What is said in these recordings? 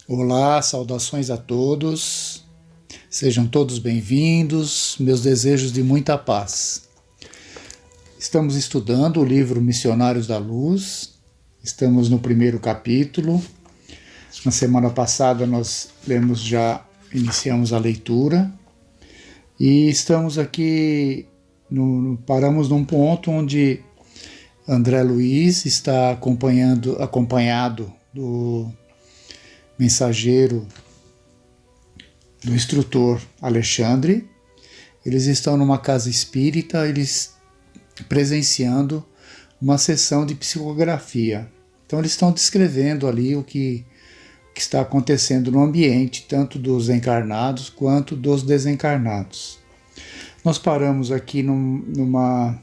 Olá, saudações a todos. Sejam todos bem-vindos. Meus desejos de muita paz. Estamos estudando o livro Missionários da Luz. Estamos no primeiro capítulo. Na semana passada nós iniciamos a leitura. E estamos aqui, paramos num ponto onde André Luiz está acompanhado do mensageiro, do instrutor Alexandre. Eles estão numa casa espírita, eles presenciando uma sessão de psicografia. Então eles estão descrevendo ali o que está acontecendo no ambiente, tanto dos encarnados quanto dos desencarnados. Nós paramos aqui num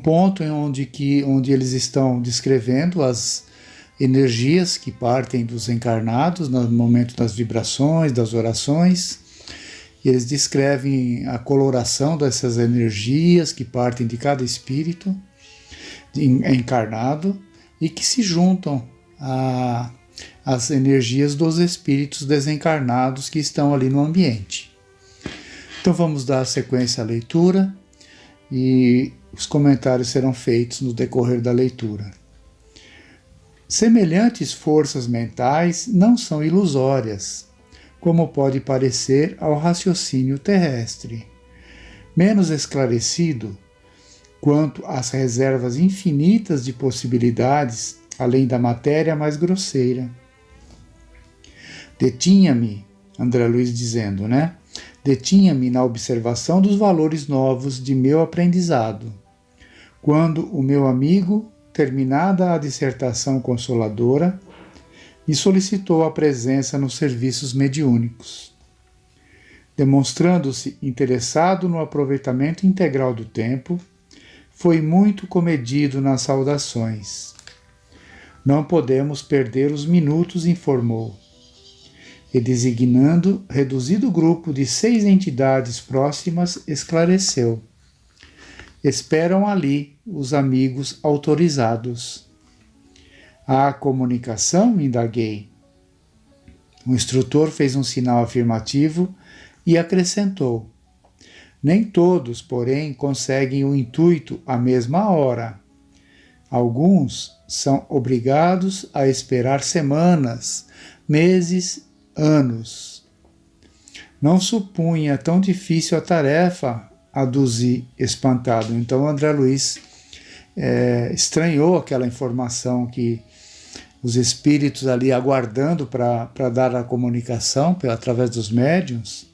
ponto onde eles estão descrevendo as energias que partem dos encarnados no momento das vibrações, das orações. E eles descrevem a coloração dessas energias que partem de cada espírito encarnado e que se juntam às energias dos espíritos desencarnados que estão ali no ambiente. Então vamos dar sequência à leitura e os comentários serão feitos no decorrer da leitura. Semelhantes forças mentais não são ilusórias, como pode parecer ao raciocínio terrestre. Menos esclarecido quanto às reservas infinitas de possibilidades, além da matéria mais grosseira. Detinha-me, André Luiz dizendo, Detinha-me na observação dos valores novos de meu aprendizado, quando o meu amigo, terminada a dissertação consoladora, me solicitou a presença nos serviços mediúnicos. Demonstrando-se interessado no aproveitamento integral do tempo, foi muito comedido nas saudações. Não podemos perder os minutos, informou, e designando reduzido grupo de 6 entidades próximas, esclareceu. Esperam ali os amigos autorizados. Há comunicação? Indaguei. O instrutor fez um sinal afirmativo e acrescentou. Nem todos, porém, conseguem o intuito à mesma hora. Alguns são obrigados a esperar semanas, meses, anos. Não supunha tão difícil a tarefa, aduzi espantado. Então André Luiz estranhou aquela informação que os espíritos ali aguardando para dar a comunicação através dos médiuns,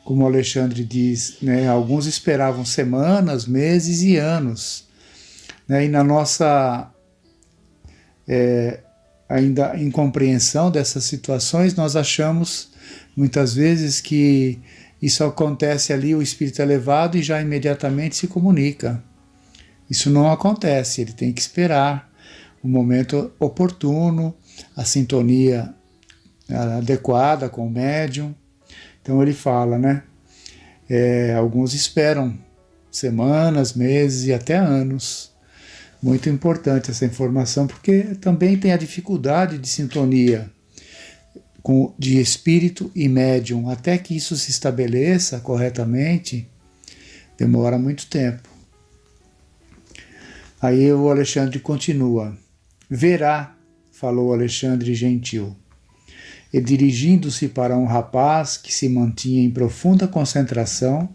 como o Alexandre diz, alguns esperavam semanas, meses e anos. E na nossa ainda incompreensão dessas situações, nós achamos muitas vezes que isso acontece ali, o espírito é levado e já imediatamente se comunica. Isso não acontece, ele tem que esperar o momento oportuno, a sintonia adequada com o médium. Então ele fala, alguns esperam semanas, meses e até anos. Muito importante essa informação, porque também tem a dificuldade de sintonia de espírito e médium. Até que isso se estabeleça corretamente, demora muito tempo. Aí o Alexandre continua. Verá, falou Alexandre gentil, e dirigindo-se para um rapaz que se mantinha em profunda concentração,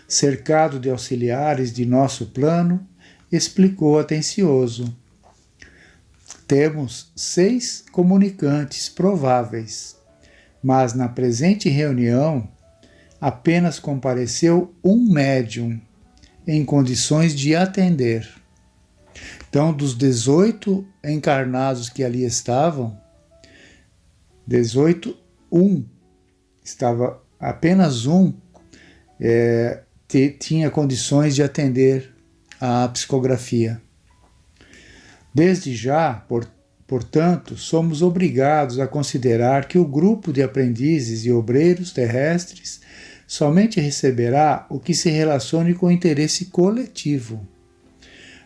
cercado de auxiliares de nosso plano, explicou atencioso. Temos 6 comunicantes prováveis, mas na presente reunião apenas compareceu um médium em condições de atender. Então, dos 18 encarnados que ali estavam, 18, apenas um tinha condições de atender a psicografia. Desde já, portanto, somos obrigados a considerar que o grupo de aprendizes e obreiros terrestres somente receberá o que se relacione com o interesse coletivo.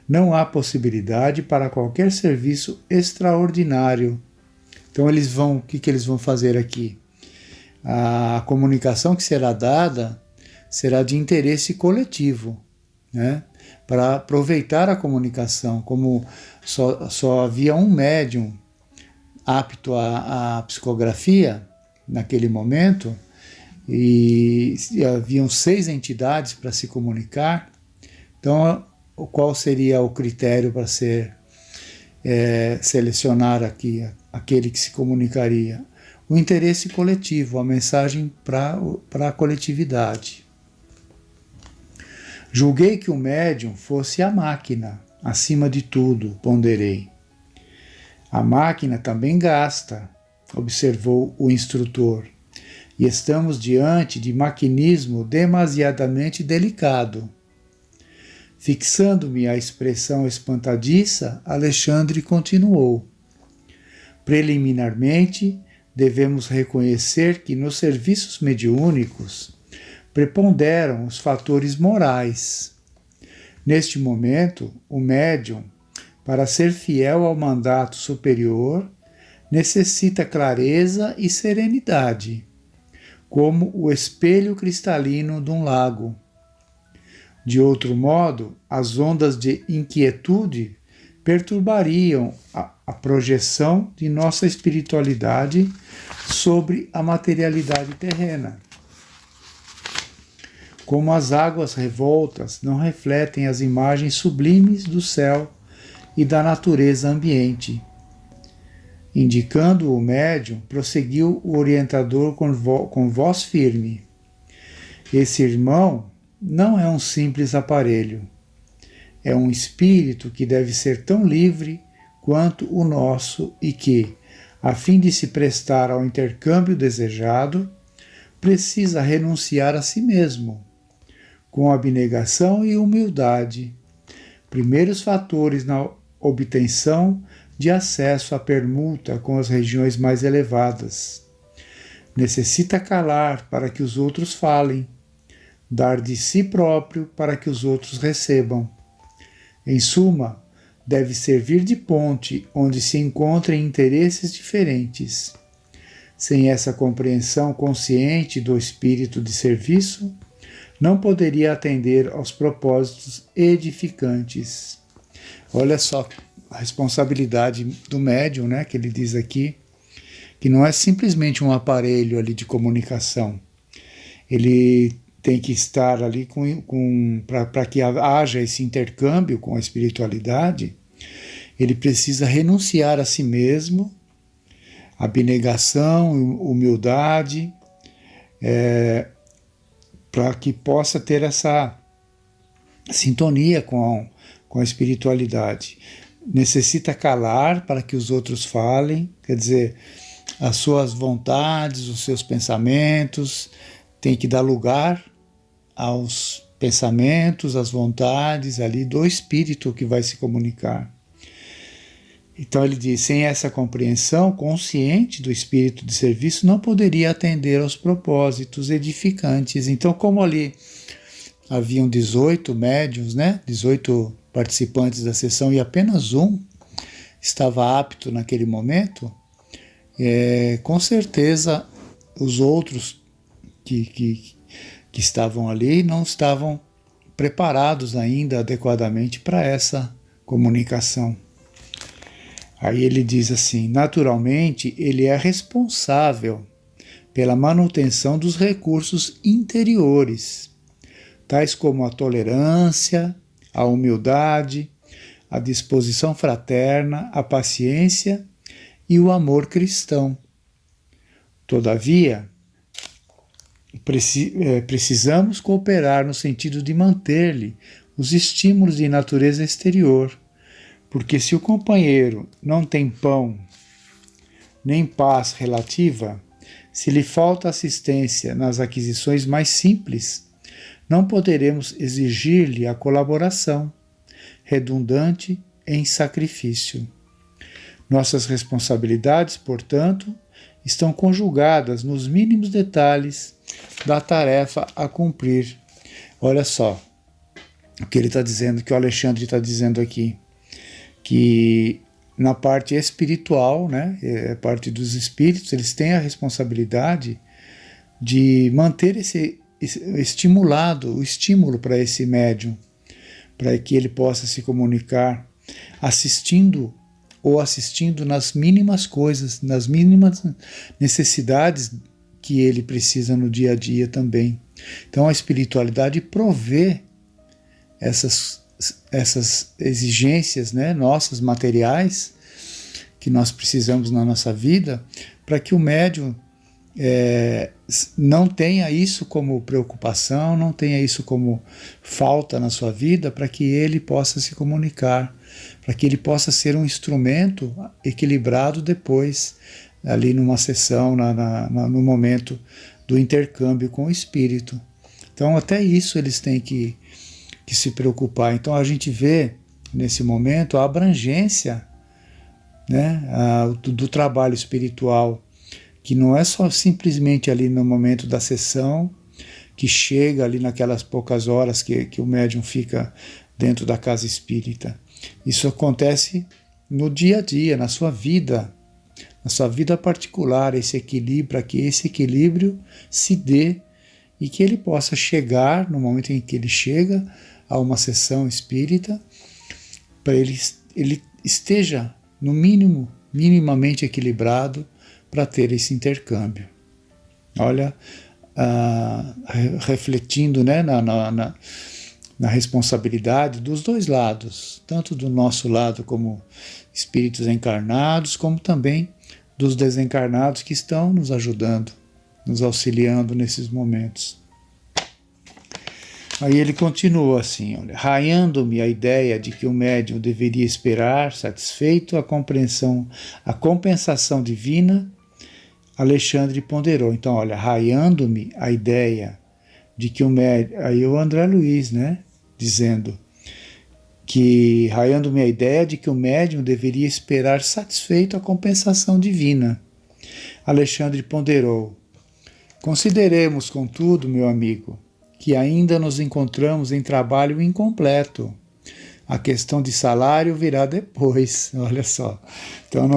Não há possibilidade para qualquer serviço extraordinário Então o que eles vão fazer aqui? A comunicação que será dada será de interesse coletivo, né? Para aproveitar a comunicação, como só havia um médium apto à psicografia naquele momento, e haviam 6 entidades para se comunicar. Então, qual seria o critério para selecionar aqui aquele que se comunicaria? O interesse coletivo, a mensagem para a coletividade. Julguei que o médium fosse a máquina, acima de tudo, ponderei. A máquina também gasta, observou o instrutor, e estamos diante de maquinismo demasiadamente delicado. Fixando-me a expressão espantadiça, Alexandre continuou. Preliminarmente, devemos reconhecer que nos serviços mediúnicos preponderam os fatores morais. Neste momento, o médium, para ser fiel ao mandato superior, necessita clareza e serenidade, como o espelho cristalino de um lago. De outro modo, as ondas de inquietude perturbariam a projeção de nossa espiritualidade sobre a materialidade terrena. Como as águas revoltas não refletem as imagens sublimes do céu e da natureza ambiente. Indicando o médium, prosseguiu o orientador com voz firme. Esse irmão não é um simples aparelho. É um espírito que deve ser tão livre quanto o nosso e que, a fim de se prestar ao intercâmbio desejado, precisa renunciar a si mesmo, com abnegação e humildade, primeiros fatores na obtenção de acesso à permuta com as regiões mais elevadas. Necessita calar para que os outros falem, dar de si próprio para que os outros recebam. Em suma, deve servir de ponte onde se encontrem interesses diferentes. Sem essa compreensão consciente do espírito de serviço, não poderia atender aos propósitos edificantes. Olha só a responsabilidade do médium, né, que ele diz aqui, que não é simplesmente um aparelho ali de comunicação. Ele tem que estar ali para que haja esse intercâmbio com a espiritualidade, ele precisa renunciar a si mesmo, abnegação, humildade, para que possa ter essa sintonia com a espiritualidade. Necessita calar para que os outros falem, quer dizer, as suas vontades, os seus pensamentos, tem que dar lugar aos pensamentos, às vontades ali do espírito que vai se comunicar. Então ele diz, sem essa compreensão consciente do espírito de serviço, não poderia atender aos propósitos edificantes. Então, como ali haviam 18 médiuns, né? 18 participantes da sessão e apenas um estava apto naquele momento, com certeza os outros que estavam ali não estavam preparados ainda adequadamente para essa comunicação. Aí ele diz assim, naturalmente ele é responsável pela manutenção dos recursos interiores, tais como a tolerância, a humildade, a disposição fraterna, a paciência e o amor cristão. Todavia, precisamos cooperar no sentido de manter-lhe os estímulos de natureza exterior, porque se o companheiro não tem pão nem paz relativa, se lhe falta assistência nas aquisições mais simples, não poderemos exigir-lhe a colaboração, redundante em sacrifício. Nossas responsabilidades, portanto, estão conjugadas nos mínimos detalhes da tarefa a cumprir. Olha só o que ele está dizendo, que o Alexandre está dizendo aqui, que na parte espiritual, né, a parte dos espíritos, eles têm a responsabilidade de manter estimulado, o estímulo para esse médium, para que ele possa se comunicar assistindo nas mínimas coisas, nas mínimas necessidades que ele precisa no dia a dia também. Então a espiritualidade provê essas exigências, né, nossas materiais, que nós precisamos na nossa vida, para que o médium não tenha isso como preocupação, não tenha isso como falta na sua vida, para que ele possa se comunicar, para que ele possa ser um instrumento equilibrado depois, ali numa sessão, no momento do intercâmbio com o espírito. Então até isso eles têm que se preocupar. Então a gente vê nesse momento a abrangência, né, do trabalho espiritual, que não é só simplesmente ali no momento da sessão, que chega ali naquelas poucas horas que o médium fica dentro da casa espírita. Isso acontece no dia a dia, na sua vida particular, esse equilíbrio, para que esse equilíbrio se dê e que ele possa chegar, no momento em que ele chega a uma sessão espírita, para ele esteja, no mínimo, minimamente equilibrado para ter esse intercâmbio. Olha, refletindo, né, na responsabilidade dos dois lados, tanto do nosso lado como espíritos encarnados, como também dos desencarnados que estão nos ajudando, nos auxiliando nesses momentos. Aí ele continua assim, olha, raiando-me a ideia de que o médium deveria esperar, satisfeito, a compensação divina, Alexandre ponderou. Então, olha, raiando-me a ideia de que o médium... Aí o André Luiz, né, dizendo que, raiando-me a ideia de que o médium deveria esperar satisfeito a compensação divina. Alexandre ponderou. Consideremos, contudo, meu amigo, que ainda nos encontramos em trabalho incompleto. A questão de salário virá depois, olha só. Então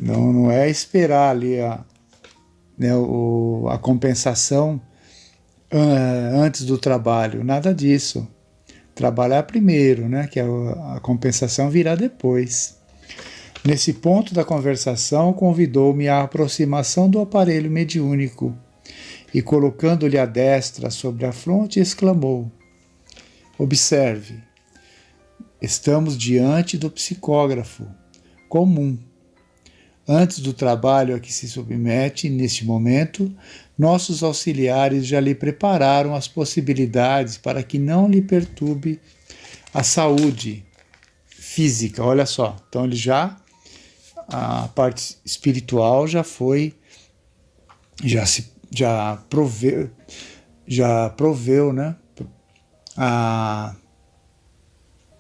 não é esperar ali a compensação antes do trabalho, nada disso. Trabalhar primeiro, né, que a compensação virá depois. Nesse ponto da conversação, convidou-me à aproximação do aparelho mediúnico, e colocando-lhe a destra sobre a fronte, exclamou: observe, estamos diante do psicógrafo comum. Antes do trabalho a que se submete, neste momento, nossos auxiliares já lhe prepararam as possibilidades para que não lhe perturbe a saúde física. Olha só, então a parte espiritual já foi, já proveu, né,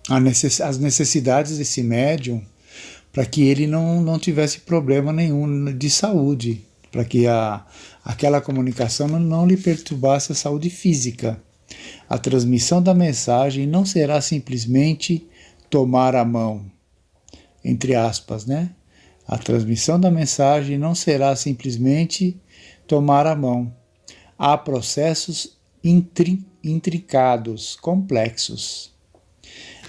as necessidades desse médium, para que ele não tivesse problema nenhum de saúde, para que aquela comunicação não lhe perturbasse a saúde física. A transmissão da mensagem não será simplesmente tomar a mão, entre aspas, né? A transmissão da mensagem não será simplesmente tomar a mão. Há processos intrincados, complexos.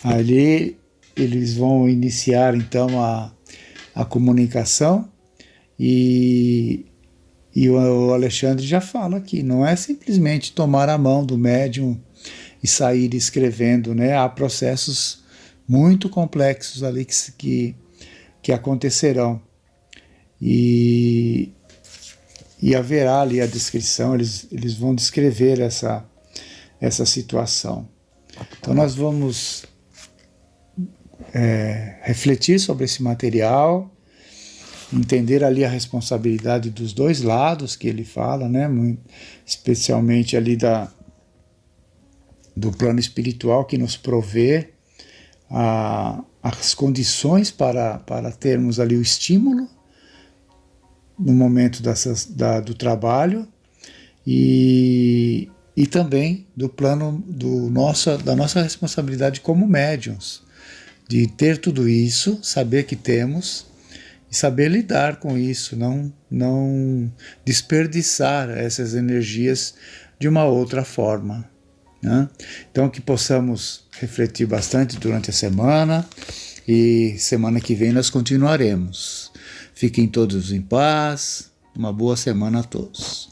Ali eles vão iniciar então a comunicação e o Alexandre já fala aqui, não é simplesmente tomar a mão do médium e sair escrevendo, né? Há processos muito complexos ali que acontecerão e haverá ali a descrição, eles vão descrever essa situação. Então nós vamos refletir sobre esse material, entender ali a responsabilidade dos dois lados que ele fala, né? Especialmente ali do plano espiritual, que nos provê as condições para termos ali o estímulo no momento do trabalho e também do plano da nossa responsabilidade como médiuns, de ter tudo isso, saber que temos e saber lidar com isso, não desperdiçar essas energias de uma outra forma, né? Então que possamos refletir bastante durante a semana e semana que vem nós continuaremos. Fiquem todos em paz, uma boa semana a todos.